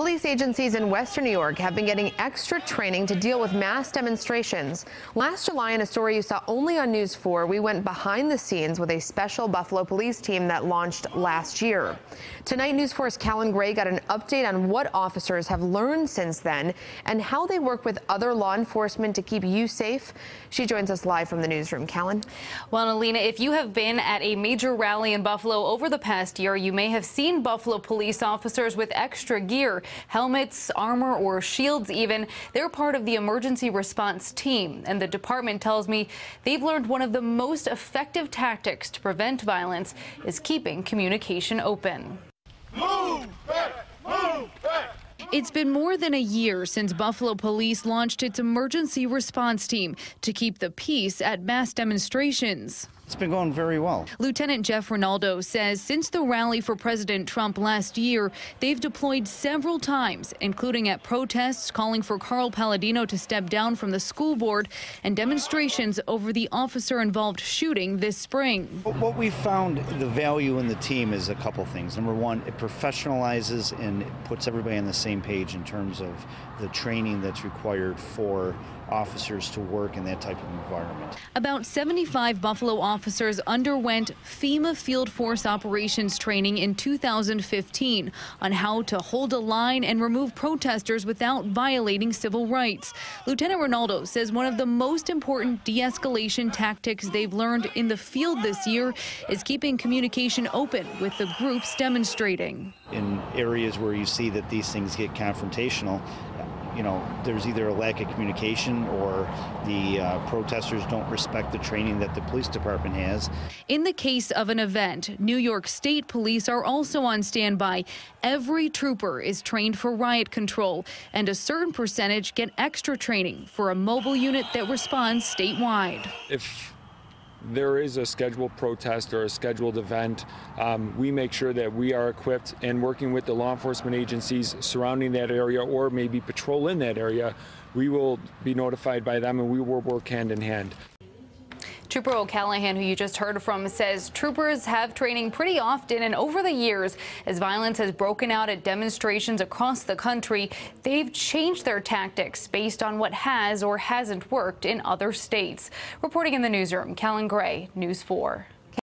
Police agencies in Western New York have been getting extra training to deal with mass demonstrations. Last July, in a story you saw only on News 4, we went behind the scenes with a special Buffalo police team that launched last year. Tonight, News 4's Callan Gray got an update on what officers have learned since then and how they work with other law enforcement to keep you safe. She joins us live from the newsroom. Callan? Well, Alina, if you have been at a major rally in Buffalo over the past year, you may have seen Buffalo police officers with extra gear. Helmets, armor, or shields even. They're part of the emergency response team, and the department tells me they've learned one of the most effective tactics to prevent violence is keeping communication open. Move back! Move back! It's been more than a year since Buffalo Police launched its emergency response team to keep the peace at mass demonstrations. It's been going very well. Lieutenant Jeff Rinaldo says since the rally for President Trump last year, they've deployed several times, including at protests calling for Carl Palladino to step down from the school board and demonstrations over the officer-involved shooting this spring. What we found the value in the team is a couple things. Number one, it professionalizes and it puts everybody on the same page in terms of the training that's required for officers to work in that type of environment. About 75 Buffalo officers underwent FEMA Field Force Operations training in 2015 on how to hold a line and remove protesters without violating civil rights. Lieutenant Rinaldo says one of the most important de-escalation tactics they've learned in the field this year is keeping communication open with the groups demonstrating. In areas where you see that these things get confrontational, there's either a lack of communication or the protesters don't respect the training that the police department has. In the case of an event, New York State Police are also on standby. Every trooper is trained for riot control, and a certain percentage get extra training for a mobile unit that responds statewide. If there is a scheduled protest or a scheduled event, we make sure that we are equipped and working with the law enforcement agencies surrounding that area or maybe patrol in that area. We will be notified by them and we will work hand in hand. Trooper O'Callahan, who you just heard from, says troopers have training pretty often, and over the years, as violence has broken out at demonstrations across the country, they've changed their tactics based on what has or hasn't worked in other states. Reporting in the newsroom, Callan Gray, News 4.